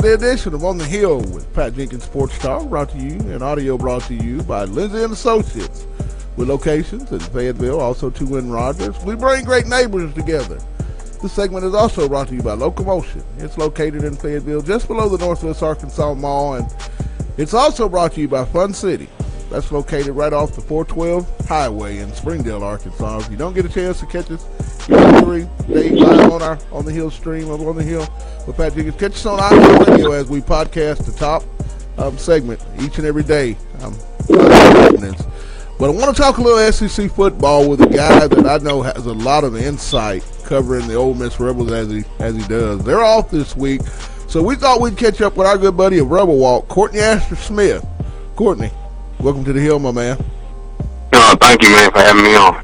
Friday edition of On the Hill with Pat Jenkins Sports Talk, brought to you and audio brought to you by Lindsay and Associates, with locations in Fayetteville, also two in Rogers. We bring great neighbors together. This segment is also brought to you by Locomotion. It's located in Fayetteville, just below the Northwest Arkansas Mall, and it's also brought to you by Fun City. That's located right off the 412 Highway in Springdale, Arkansas. If you don't get a chance to catch us every day live on the Hill stream of On the Hill with Pat Jenkins, catch us on iHeartRadio as we podcast the top segment each and every day. But I want to talk a little SEC football with a guy that I know has a lot of insight covering the Ole Miss Rebels as he does. They're off this week, so we thought we'd catch up with our good buddy of Rebel Walk, Courtney AsherSmith. Courtney, welcome to the Hill, my man. Thank you, man, for having me on.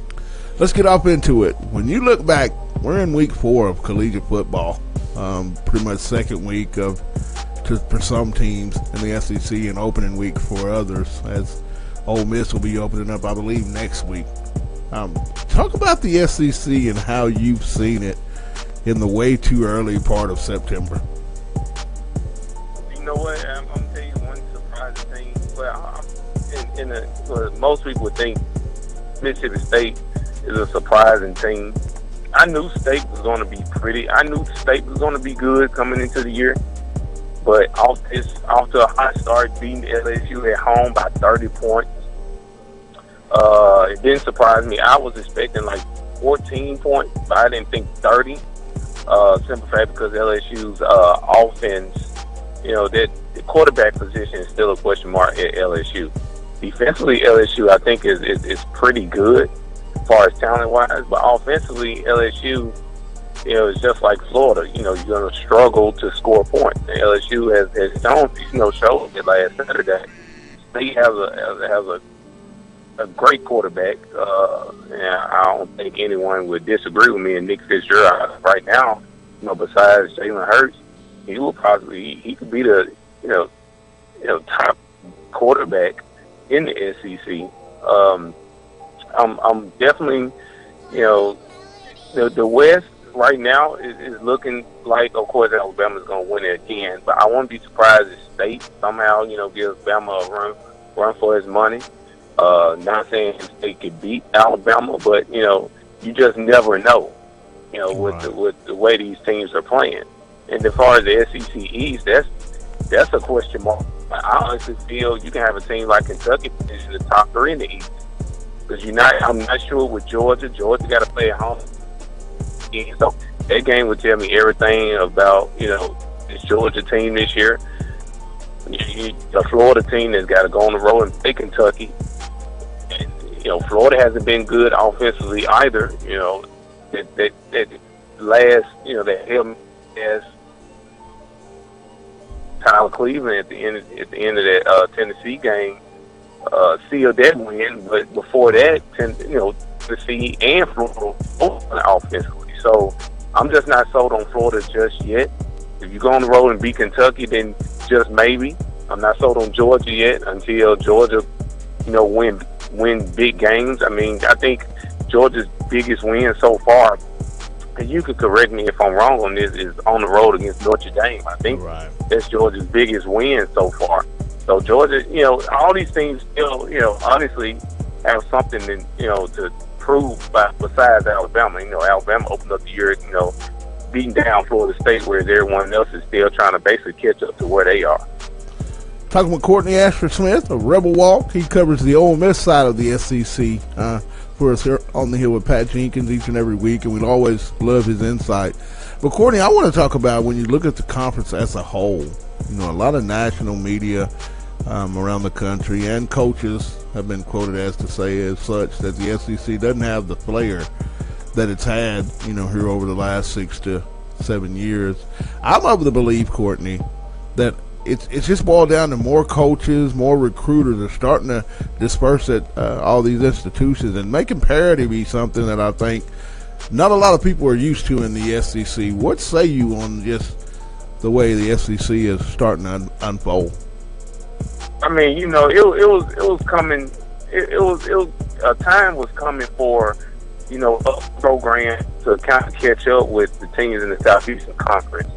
Let's get off into it. When you look back, we're in week 4 of collegiate football, pretty much second week for some teams in the SEC and opening week for others, as Ole Miss will be opening up, I believe, next week. Talk about the SEC and how you've seen it in the way too early part of September. You know what? I'm going to tell you one surprising thing. Most people would think Mississippi State is a surprising team. I knew State was going to be pretty. I knew State was going to be good coming into the year. But off to a hot start, beating LSU at home by 30 points. It didn't surprise me. I was expecting like 14 points, but I didn't think 30. Simple fact because LSU's offense, that the quarterback position is still a question mark at LSU. Defensively, LSU I think is pretty good as far as talent-wise, but offensively, LSU, it's just like Florida. You're going to struggle to score points. And LSU has showed it last Saturday. They have a great quarterback, and I don't think anyone would disagree with me. And Nick Fitzgerald right now, besides Jalen Hurts, he could be the top quarterback in the SEC. I'm definitely the West right now is looking like, of course, Alabama's going to win it again. But I wouldn't be surprised if State somehow, gives Bama a run for his money. Not saying State could beat Alabama, but, you just never know, with the way these teams are playing. And as far as the SEC East, that's a question mark. I honestly feel you can have a team like Kentucky finish in the top 3 in the East. Because I'm not sure with Georgia. Georgia got to play at home. So that game would tell me everything about, this Georgia team this year. The Florida team that's got to go on the road and play Kentucky. And, Florida hasn't been good offensively either. That last, that held as Tyler Cleveland at the end of that Tennessee game sealed that win. But before that, Tennessee and Florida both offensively. So I'm just not sold on Florida just yet. If you go on the road and beat Kentucky, then just maybe. I'm not sold on Georgia yet until Georgia, win big games. I mean, I think Georgia's biggest win so far, and you could correct me if I'm wrong on this, is on the road against Notre Dame. I think that's Georgia's biggest win so far. So Georgia, all these teams still, honestly have something to prove besides Alabama. Alabama opened up the year, beating down Florida State, whereas everyone else is still trying to basically catch up to where they are. Talking with Courtney AsherSmith of Rebel Walk. He covers the Ole Miss side of the SEC for us here on the Hill with Pat Jenkins each and every week, and we always love his insight. But Courtney, I want to talk about when you look at the conference as a whole. A lot of national media around the country and coaches have been quoted as to say as such that the SEC doesn't have the flair that it's had, here over the last 6 to 7 years. I'm of the belief, Courtney, that it's just boiled down to more coaches, more recruiters are starting to disperse at all these institutions and making parity be something that I think not a lot of people are used to in the SEC. What say you on just the way the SEC is starting to unfold? I mean, it was coming. It was a time was coming for a program to kind of catch up with the teams in the Southeastern Conference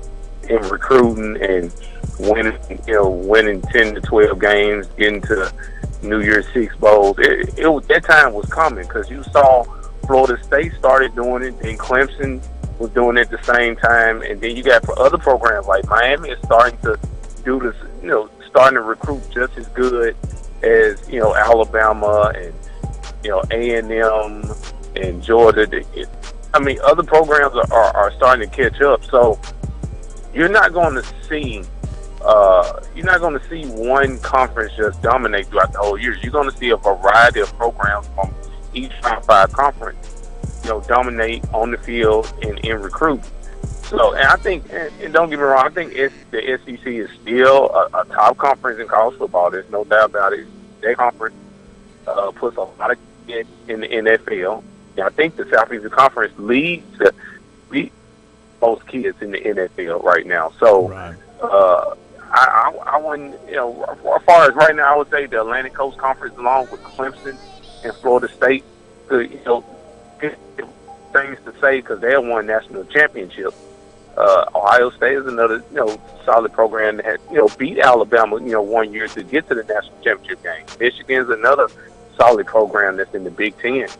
in recruiting and winning 10 to 12 games, getting to New Year's Six bowls. That time was coming because you saw Florida State started doing it, and Clemson was doing it at the same time, and then you got other programs like Miami is starting to do this, starting to recruit just as good as Alabama and A&M and Georgia. Other programs are starting to catch up. So you're not going to see one conference just dominate throughout the whole year. You're going to see a variety of programs from each Power 5 conference, dominate on the field and in recruit. So, and I think, and don't get me wrong, I think the SEC is still a top conference in college football. There's no doubt about it. That conference puts a lot of kids in the NFL. And I think the Southeastern Conference leads most kids in the NFL right now. So, right. I wouldn't, as far as right now, I would say the Atlantic Coast Conference, along with Clemson and Florida State, things to say because they have won national championships. Ohio State is another, solid program that beat Alabama, 1 year to get to the national championship game. Michigan's another solid program that's in the Big Ten.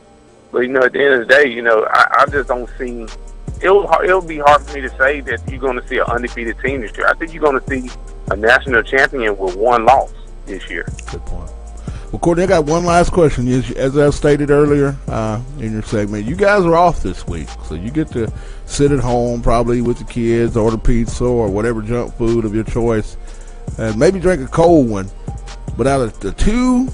But at the end of the day, I just don't see. It'll be hard for me to say that you're going to see an undefeated team this year. I think you're going to see a national champion with one loss this year. Good point. Well, Courtney, I got one last question. As I stated earlier in your segment, you guys are off this week, so you get to sit at home probably with the kids, order pizza or whatever junk food of your choice, and maybe drink a cold one. But out of the two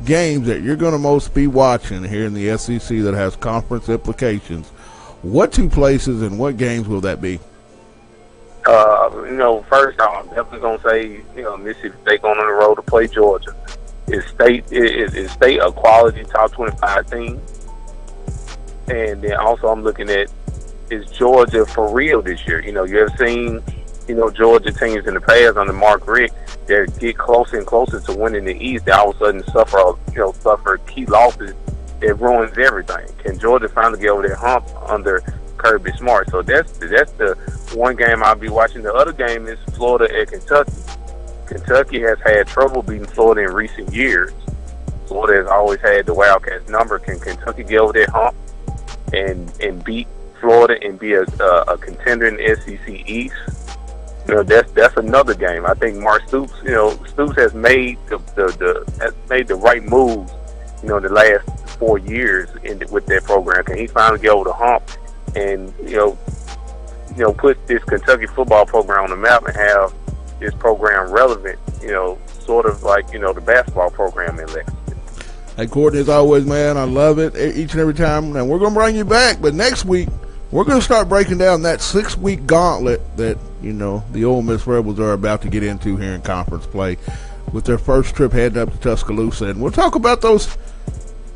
games that you're going to most be watching here in the SEC that has conference implications, what two places and what games will that be? First I'm definitely going to say, Mississippi State going on the road to play Georgia. Is State a quality top 25 team? And then also I'm looking at, is Georgia for real this year? You have seen, Georgia teams in the past under Mark Richt that get closer and closer to winning the East. They all of a sudden suffer key losses that ruins everything. Can Georgia finally get over that hump under Kirby Smart? So that's the one game I'll be watching. The other game is Florida at Kentucky. Kentucky has had trouble beating Florida in recent years. Florida has always had the Wildcats number. Can Kentucky get over that hump and beat Florida and be a contender in the SEC East? That's another game. I think Mark Stoops, Stoops has made the right moves, the last 4 years with that program. Can he finally get over the hump and put this Kentucky football program on the map and have this program relevant, sort of like, the basketball program in Lexington. Hey, Courtney, as always, man, I love it each and every time. And we're going to bring you back, but next week, we're going to start breaking down that 6-week gauntlet that, the Ole Miss Rebels are about to get into here in conference play with their first trip heading up to Tuscaloosa. And we'll talk about those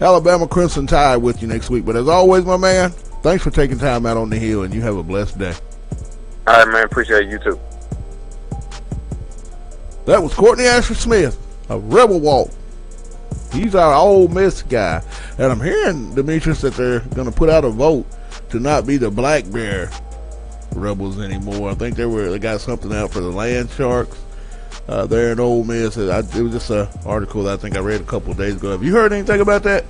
Alabama Crimson Tide with you next week. But as always, my man, thanks for taking time out on the hill, and you have a blessed day. All right, man. Appreciate you, too. That was Courtney AsherSmith of Rebel Walk. He's our Ole Miss guy. And I'm hearing, Demetrius, that they're going to put out a vote to not be the Black Bear Rebels anymore. I think they got something out for the Land Sharks there in Ole Miss. It was just an article that I think I read a couple of days ago. Have you heard anything about that?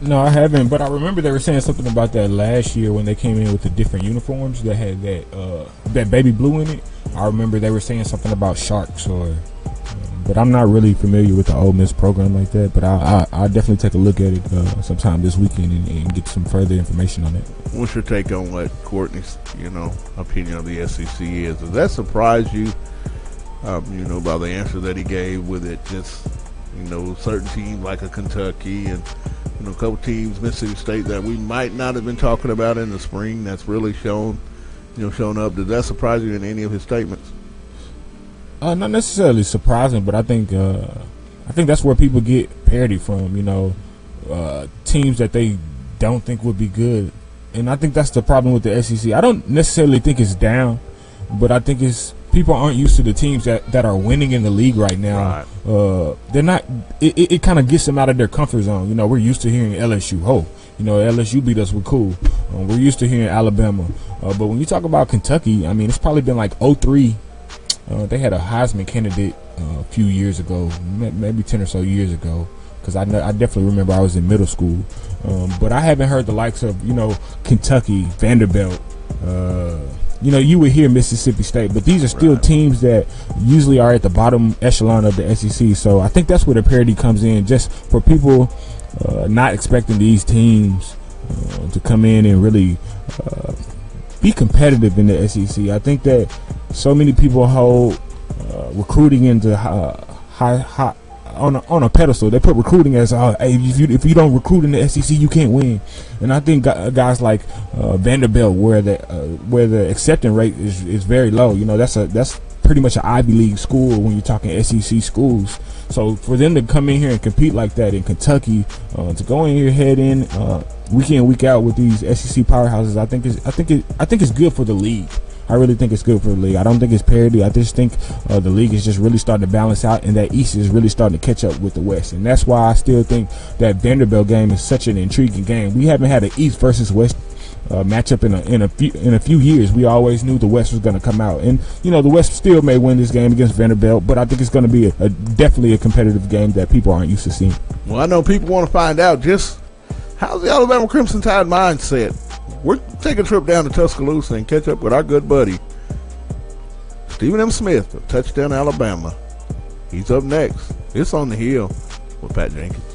No, I haven't, but I remember they were saying something about that last year when they came in with the different uniforms that had that baby blue in it. I remember they were saying something about sharks, but I'm not really familiar with the Ole Miss program like that. But I'll definitely take a look at it sometime this weekend and get some further information on it. What's your take on what Courtney's opinion of the SEC is? Does that surprise you? By the answer that he gave with it, just certain teams like a Kentucky and a couple teams, Mississippi State, that we might not have been talking about in the spring, that's really shown up. Did that surprise you in any of his statements? Not necessarily surprising, but I think that's where people get parity from. Teams that they don't think would be good, and I think that's the problem with the SEC. I don't necessarily think it's down, but I think it's people aren't used to the teams that are winning in the league right now. Right. They're not. It kind of gets them out of their comfort zone. We're used to hearing LSU. LSU beat us. We're cool. We're used to hearing Alabama. But when you talk about Kentucky, it's probably been like 03 They had a Heisman candidate a few years ago, maybe 10 or so years ago, because I definitely remember I was in middle school. But I haven't heard the likes of, Kentucky, Vanderbilt. You would hear Mississippi State, but these are still teams that usually are at the bottom echelon of the SEC. So I think that's where the parity comes in, just for people not expecting these teams to come in and really be competitive in the SEC. I think that so many people hold recruiting into high on a pedestal. They put recruiting as hey, if you don't recruit in the SEC, you can't win. And I think guys like Vanderbilt, where the acceptance rate is very low. That's pretty much an Ivy League school when you're talking SEC schools. So for them to come in here and compete like that in Kentucky, to go in here head in week in week out with these SEC powerhouses, I think it's good for the league. I really think it's good for the league. I don't think it's parity. I just think the league is just really starting to balance out, and that East is really starting to catch up with the West. And that's why I still think that Vanderbilt game is such an intriguing game. We haven't had an East versus West matchup in a few years. We always knew the West was going to come out, and the West still may win this game against Vanderbilt, but I think it's going to be definitely a competitive game that people aren't used to seeing. Well, I know people want to find out just how's the Alabama Crimson Tide mindset. We're taking a trip down to Tuscaloosa and catch up with our good buddy Stephen M. Smith of Touchdown Alabama. He's up next. It's On the Hill with Pat Jenkins.